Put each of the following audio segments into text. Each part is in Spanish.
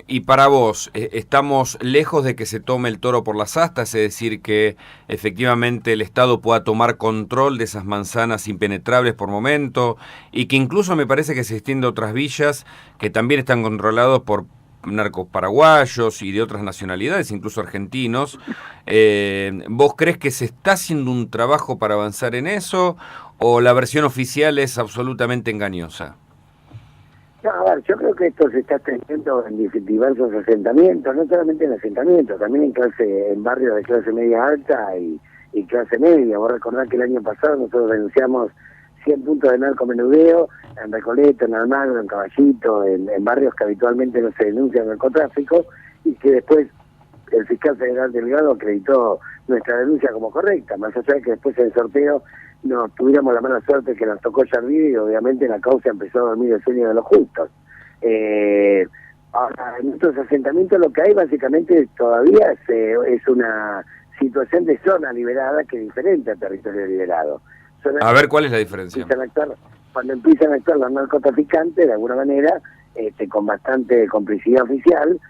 Y para vos, ¿estamos lejos de que se tome el toro por las astas? Es decir, que efectivamente el Estado pueda tomar control de esas manzanas impenetrables por momento y que incluso me parece que se extiende a otras villas que también están controlados por narcos paraguayos y de otras nacionalidades, incluso argentinos. ¿Vos crees que se está haciendo un trabajo para avanzar en eso o la versión oficial es absolutamente engañosa? No, a ver, yo creo que esto se está extendiendo en diversos asentamientos, no solamente en asentamientos, también en barrios de clase media alta y clase media. Vos recordás que el año pasado nosotros denunciamos 100 puntos de narcomenudeo en Recoleta, en Almagro, en Caballito, en barrios que habitualmente no se denuncia el narcotráfico, y que después el fiscal federal Delgado acreditó nuestra denuncia como correcta, más allá de que después en el sorteo nos tuviéramos la mala suerte que nos tocó Yarvide y obviamente la causa empezó a dormir el sueño de los justos. Ahora, en estos asentamientos lo que hay básicamente todavía es una situación de zona liberada que es diferente a territorio liberado. A ver, ¿cuál es la diferencia? Cuando empiezan a actuar los narcotraficantes, de alguna manera, con bastante complicidad oficial,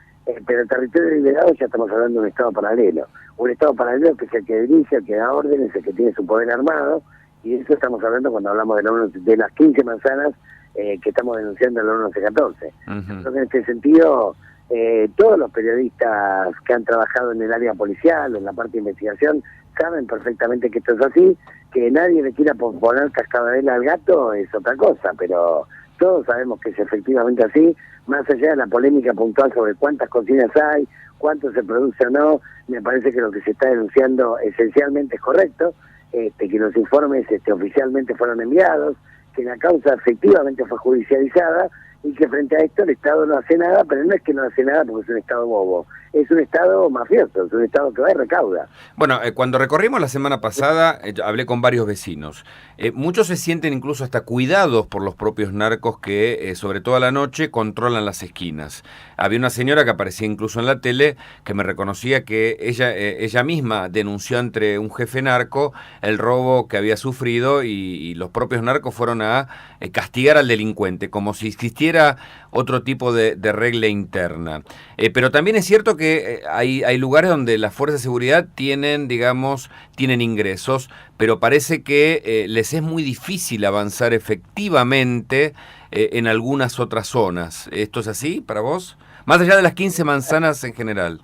pero el territorio liberado ya estamos hablando de un Estado paralelo. Un Estado paralelo que es el que dirige, el que da órdenes, el que tiene su poder armado, y eso estamos hablando cuando hablamos de las 15 manzanas que estamos denunciando en la 1114. Entonces, en este sentido, todos los periodistas que han trabajado en el área policial, en la parte de investigación, saben perfectamente que esto es así, que nadie le quiera poner cascabel al gato es otra cosa, pero todos sabemos que es efectivamente así, más allá de la polémica puntual sobre cuántas cocinas hay, cuánto se produce o no, me parece que lo que se está denunciando esencialmente es correcto, que los informes oficialmente fueron enviados, que la causa efectivamente fue judicializada y que frente a esto el Estado no hace nada, pero no es que no hace nada porque es un Estado bobo, es un Estado mafioso, es un Estado que va y recauda. Bueno, cuando recorrimos la semana pasada, hablé con varios vecinos. Muchos se sienten incluso hasta cuidados por los propios narcos que, sobre todo a la noche, controlan las esquinas. Había una señora que aparecía incluso en la tele que me reconocía que ella misma denunció ante un jefe narco el robo que había sufrido y los propios narcos fueron a castigar al delincuente, como si existiera otro tipo de regla interna. Pero también es cierto que hay lugares donde las fuerzas de seguridad tienen ingresos, pero parece que les es muy difícil avanzar efectivamente en algunas otras zonas. ¿Esto es así para vos? Más allá de las 15 manzanas en general.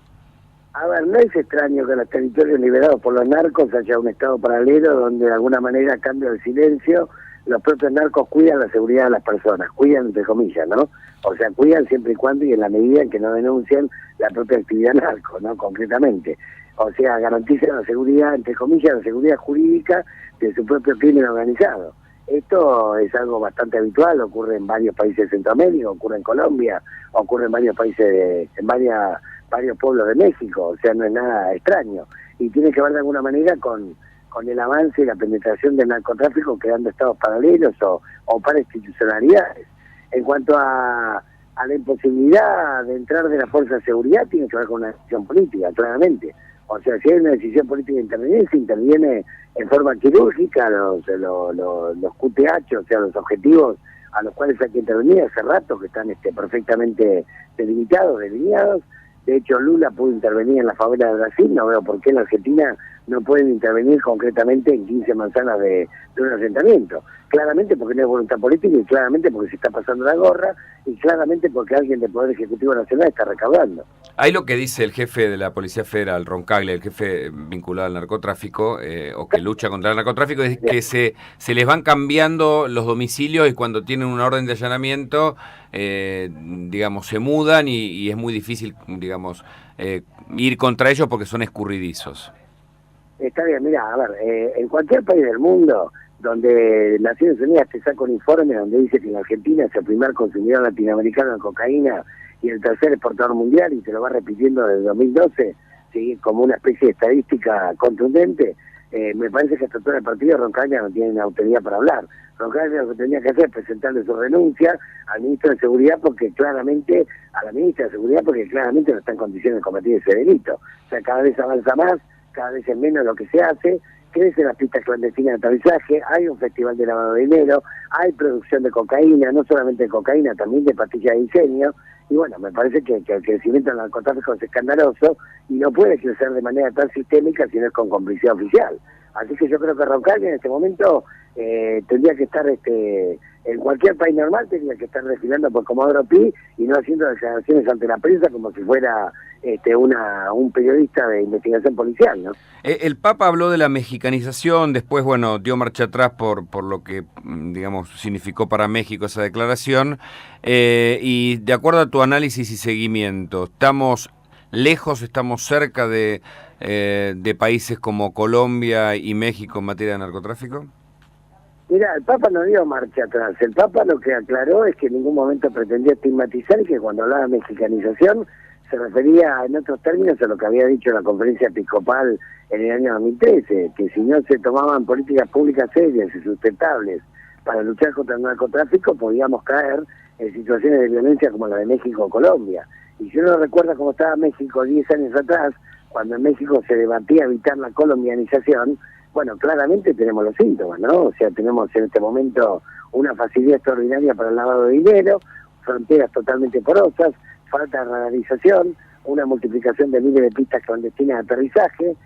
A ver, no es extraño que en los territorios liberados por los narcos haya un Estado paralelo donde de alguna manera, a cambio del silencio, los propios narcos cuidan la seguridad de las personas, cuidan entre comillas, ¿no? O sea, cuidan siempre y cuando y en la medida en que no denuncian la propia actividad narco, ¿no? Concretamente. O sea, garantizan la seguridad, entre comillas, la seguridad jurídica de su propio crimen organizado. Esto es algo bastante habitual, ocurre en varios países de Centroamérica, ocurre en Colombia, ocurre en varios países, varios pueblos de México, o sea, no es nada extraño. Y tiene que ver de alguna manera con el avance y la penetración del narcotráfico creando estados paralelos o parainstitucionalidades. En cuanto a la imposibilidad de entrar de la fuerza de seguridad, tiene que ver con una decisión política, claramente. O sea, si hay una decisión política de intervenir, se interviene en forma quirúrgica los QTH, o sea, los objetivos a los cuales hay que intervenir hace rato, que están perfectamente delimitados, delineados. De hecho, Lula pudo intervenir en la favela de Brasil, no veo por qué en la Argentina no pueden intervenir concretamente en 15 manzanas de un asentamiento. Claramente porque no hay voluntad política y claramente porque se está pasando la gorra y claramente porque alguien del Poder Ejecutivo Nacional está recaudando. Hay lo que dice el jefe de la Policía Federal, Roncaglia, el jefe vinculado al narcotráfico, o que lucha contra el narcotráfico, es que se les van cambiando los domicilios y cuando tienen una orden de allanamiento, digamos, se mudan y es muy difícil, digamos, ir contra ellos porque son escurridizos. Está bien, mira, a ver, en cualquier país del mundo donde Naciones Unidas te saca un informe donde dice que en Argentina es el primer consumidor latinoamericano de cocaína y el tercer exportador mundial, y te lo va repitiendo desde 2012, ¿sí? Como una especie de estadística contundente, me parece que hasta todo el partido Roncaglia no tiene autoridad para hablar. Roncaglia lo que tenía que hacer es presentarle su renuncia al ministro de Seguridad a la ministra de Seguridad porque claramente no está en condiciones de cometer ese delito. O sea, cada vez avanza más, cada vez es menos lo que se hace, crecen las pistas clandestinas de aterrizaje, hay un festival de lavado de dinero, hay producción de cocaína, no solamente de cocaína, también de pastillas de diseño, Y bueno, me parece que el crecimiento del narcotráfico es escandaloso y no puede crecer de manera tan sistémica si no es con complicidad oficial. Así que yo creo que Roncaglia en este momento tendría que estar, en cualquier país normal tendría que estar desfilando por Comodoro Pi y no haciendo declaraciones ante la prensa como si fuera un periodista de investigación policial, ¿no? El Papa habló de la mexicanización, después, bueno, dio marcha atrás por lo que, digamos, significó para México esa declaración, y de acuerdo a tu análisis y seguimiento, ¿estamos lejos, estamos cerca de países como Colombia y México en materia de narcotráfico? Mira, el Papa no dio marcha atrás. El Papa lo que aclaró es que en ningún momento pretendía estigmatizar y que cuando hablaba de mexicanización se refería en otros términos a lo que había dicho la conferencia episcopal en el año 2013, que si no se tomaban políticas públicas serias y sustentables para luchar contra el narcotráfico, podíamos caer en situaciones de violencia como la de México o Colombia. Y si uno recuerda cómo estaba México 10 años atrás, cuando en México se debatía evitar la colombianización, bueno, claramente tenemos los síntomas, ¿no? O sea, tenemos en este momento una facilidad extraordinaria para el lavado de dinero, fronteras totalmente porosas, falta de radarización, una multiplicación de miles de pistas clandestinas de aterrizaje,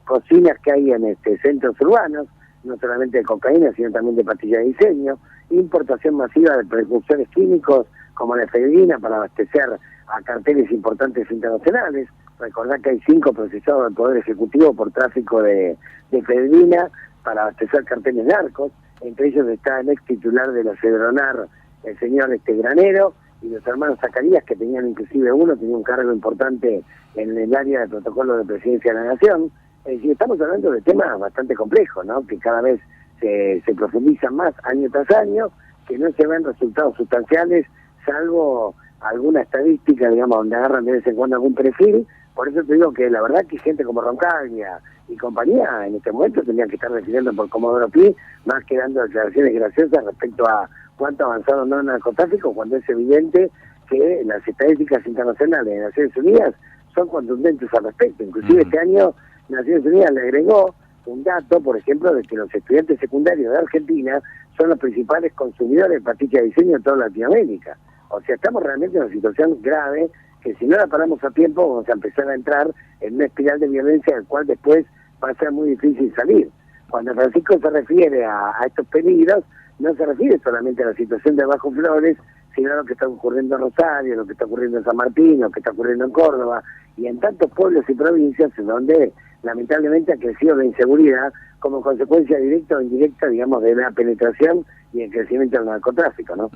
cocinas que hay en centros urbanos, no solamente de cocaína, sino también de pastillas de diseño, importación masiva de precursores químicos como la efedrina para abastecer a carteles importantes internacionales. Recordar que hay 5 procesados del Poder Ejecutivo por tráfico de efedrina para abastecer carteles narcos. Entre ellos está el ex titular de la Cedronar, el señor Granero, y los hermanos Zacarías, que tenían inclusive uno, tenía un cargo importante en el área de protocolo de presidencia de la Nación. Es decir, estamos hablando de temas bastante complejos, ¿no? Que cada vez se profundizan más año tras año, que no se ven resultados sustanciales, salvo alguna estadística, digamos, donde agarran de vez en cuando algún perfil. Por eso te digo que la verdad que gente como Roncaglia y compañía en este momento tendrían que estar decidiendo por Comodoro Pi, más que dando declaraciones graciosas respecto a cuánto avanzado no en el narcotráfico, cuando es evidente que las estadísticas internacionales de Naciones Unidas son contundentes al respecto. Inclusive este año Naciones Unidas le agregó un dato, por ejemplo, de que los estudiantes secundarios de Argentina son los principales consumidores de pastillas de diseño en toda Latinoamérica. O sea, estamos realmente en una situación grave que si no la paramos a tiempo vamos a empezar a entrar en una espiral de violencia del cual después va a ser muy difícil salir. Cuando Francisco se refiere a estos peligros, no se refiere solamente a la situación de Bajo Flores, sino a lo que está ocurriendo en Rosario, lo que está ocurriendo en San Martín, lo que está ocurriendo en Córdoba, y en tantos pueblos y provincias en donde lamentablemente ha crecido la inseguridad como consecuencia directa o indirecta, digamos, de la penetración y el crecimiento del narcotráfico, ¿no?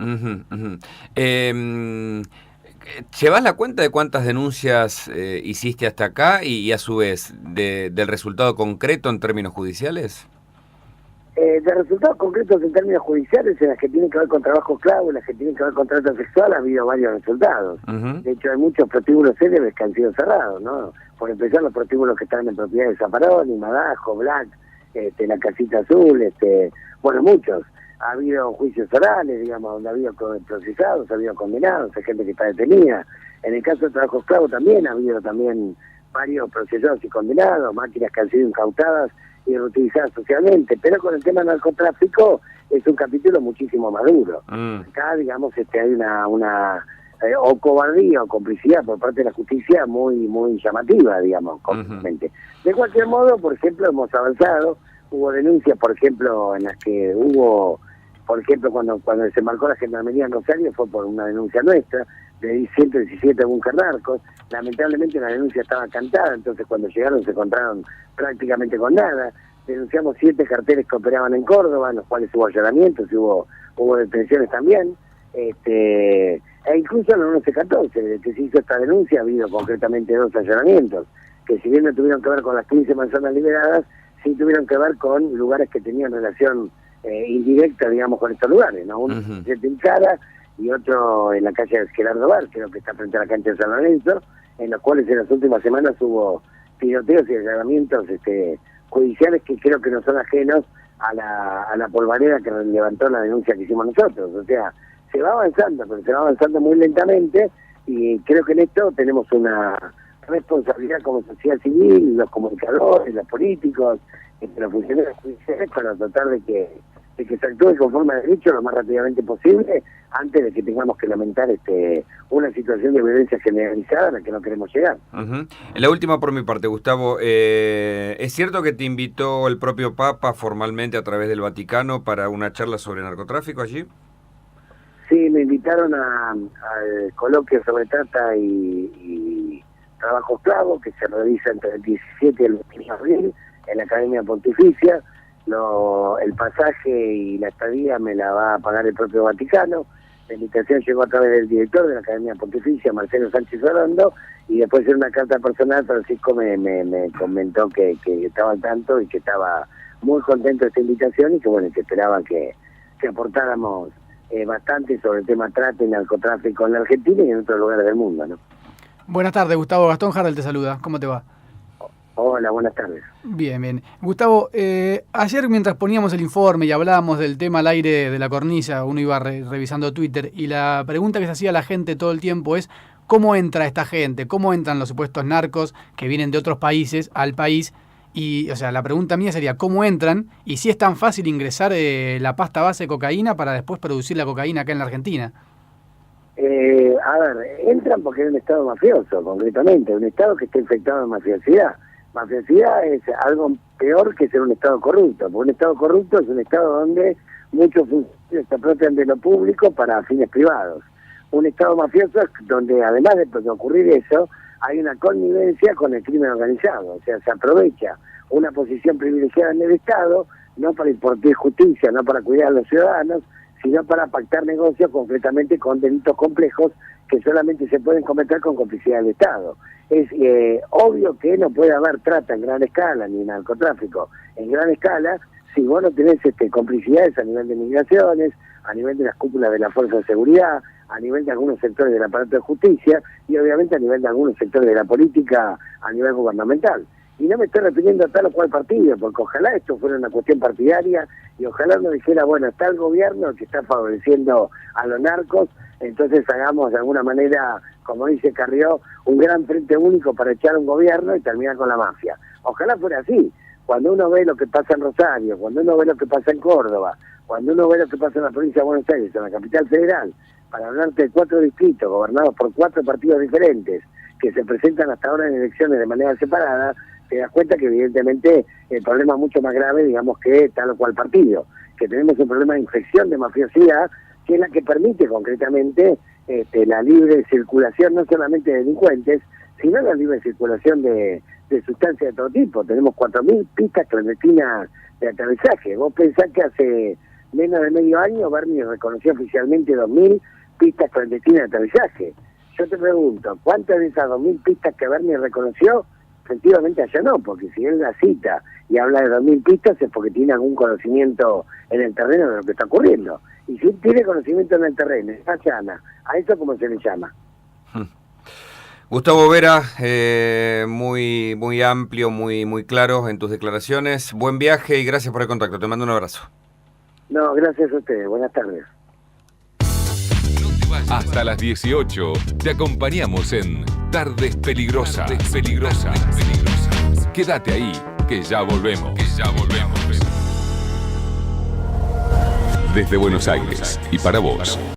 ¿Llevas la cuenta de cuántas denuncias hiciste hasta acá y a su vez del resultado concreto en términos judiciales? De resultados concretos en términos judiciales, en las que tienen que ver con trabajo esclavo, en las que tienen que ver con trata sexual, ha habido varios resultados. De hecho, hay muchos prostíbulos célebres que han sido cerrados, ¿no? Por empezar, los prostíbulos que están en propiedad de Zaffaroni, Madajo, Black, la Casita Azul, bueno, muchos. Ha habido juicios orales, digamos, donde ha habido procesados, ha habido condenados, hay gente que está detenida. En el caso de trabajo esclavo también ha habido varios procesados y condenados, máquinas que han sido incautadas y reutilizadas socialmente, pero con el tema del narcotráfico es un capítulo muchísimo más duro. Acá, digamos, hay una o cobardía o complicidad por parte de la justicia muy llamativa, digamos, completamente. De cualquier modo, por ejemplo, hemos avanzado, hubo denuncias, por ejemplo, en las que hubo, por ejemplo, cuando se marcó la gendarmería en Rosario, fue por una denuncia nuestra, de 117 búnker narcos. Lamentablemente la denuncia estaba cantada, entonces cuando llegaron se encontraron prácticamente con nada. Denunciamos 7 carteles que operaban en Córdoba, en los cuales hubo allanamientos y hubo detenciones también. E incluso en el 1114, desde que se hizo esta denuncia, ha habido concretamente 2 allanamientos, que si bien no tuvieron que ver con las 15 manzanas liberadas, sí tuvieron que ver con lugares que tenían relación indirecta, digamos, con estos lugares, ¿no? Uno en Cara y otro en la calle Gerardo Bar, creo que está frente a la cancha de San Lorenzo, en los cuales en las últimas semanas hubo tiroteos y allanamientos judiciales que creo que no son ajenos a la polvareda que levantó la denuncia que hicimos nosotros. O sea, se va avanzando, pero se va avanzando muy lentamente, y creo que en esto tenemos una responsabilidad como sociedad civil, los comunicadores, los políticos, los funcionarios judiciales, para tratar de que se actúe conforme a derecho lo más rápidamente posible, antes de que tengamos que lamentar una situación de violencia generalizada a la que no queremos llegar. La última por mi parte, Gustavo. ¿Es cierto que te invitó el propio Papa formalmente a través del Vaticano para una charla sobre narcotráfico allí? Sí, me invitaron al coloquio sobre trata y trabajo esclavo que se realiza entre el 17 y el 20 de abril en la Academia Pontificia. El pasaje y la estadía me la va a pagar el propio Vaticano. La invitación llegó a través del director de la Academia Pontificia, Marcelo Sánchez Orlando, y después en una carta personal Francisco me comentó que estaba al tanto y que estaba muy contento de esta invitación y que bueno, que esperaba que aportáramos bastante sobre el tema trata y narcotráfico en la Argentina y en otros lugares del mundo, ¿no? Buenas tardes, Gustavo. Gastón Harrell te saluda. ¿Cómo te va? Hola, buenas tardes. Bien, bien. Gustavo, ayer mientras poníamos el informe y hablábamos del tema al aire de la cornisa, uno iba revisando Twitter y la pregunta que se hacía a la gente todo el tiempo es ¿cómo entra esta gente? ¿Cómo entran los supuestos narcos que vienen de otros países al país? Y, o sea, la pregunta mía sería ¿cómo entran? Y si es tan fácil ingresar la pasta base de cocaína para después producir la cocaína acá en la Argentina. A ver, entran porque es un estado mafioso, concretamente, un estado que está infectado de mafiosidad. Mafiosidad es algo peor que ser un estado corrupto, porque un estado corrupto es un estado donde muchos funcionarios se apropian de lo público para fines privados. Un estado mafioso es donde además de ocurrir eso, hay una connivencia con el crimen organizado, o sea, se aprovecha una posición privilegiada en el Estado, no para impartir justicia, no para cuidar a los ciudadanos, sino para pactar negocios concretamente con delitos complejos que solamente se pueden cometer con complicidad del Estado. Es obvio que no puede haber trata en gran escala, ni narcotráfico en gran escala, si vos no tenés complicidades a nivel de migraciones, a nivel de las cúpulas de la fuerza de seguridad, a nivel de algunos sectores del aparato de justicia y obviamente a nivel de algunos sectores de la política a nivel gubernamental. Y no me estoy refiriendo a tal o cual partido, porque ojalá esto fuera una cuestión partidaria y ojalá no dijera, bueno, está el gobierno que está favoreciendo a los narcos, entonces hagamos de alguna manera, como dice Carrió, un gran frente único para echar un gobierno y terminar con la mafia. Ojalá fuera así. Cuando uno ve lo que pasa en Rosario, cuando uno ve lo que pasa en Córdoba, cuando uno ve lo que pasa en la provincia de Buenos Aires, en la capital federal, para hablarte de 4 distritos gobernados por 4 partidos diferentes que se presentan hasta ahora en elecciones de manera separada, te das cuenta que evidentemente el problema es mucho más grave, digamos, que tal o cual partido, que tenemos un problema de infección de mafiosidad, que es la que permite concretamente la libre circulación no solamente de delincuentes, sino la libre circulación de sustancias de todo tipo. Tenemos 4.000 pistas clandestinas de aterrizaje. Vos pensás que hace menos de medio año Bernie reconoció oficialmente 2.000 pistas clandestinas de aterrizaje. Yo te pregunto, ¿cuántas de esas 2.000 pistas que Bernie reconoció efectivamente allanó? Porque si él la cita y habla de 2.000 pistas es porque tiene algún conocimiento en el terreno de lo que está ocurriendo. Y si él tiene conocimiento en el terreno, allana, ¿a eso cómo se le llama? Gustavo Vera, muy amplio, muy claro en tus declaraciones. Buen viaje y gracias por el contacto. Te mando un abrazo. No, gracias a ustedes. Buenas tardes. Hasta las 18 te acompañamos en Tardes Peligrosas. Quédate ahí, que ya volvemos. Desde Buenos Aires y para vos.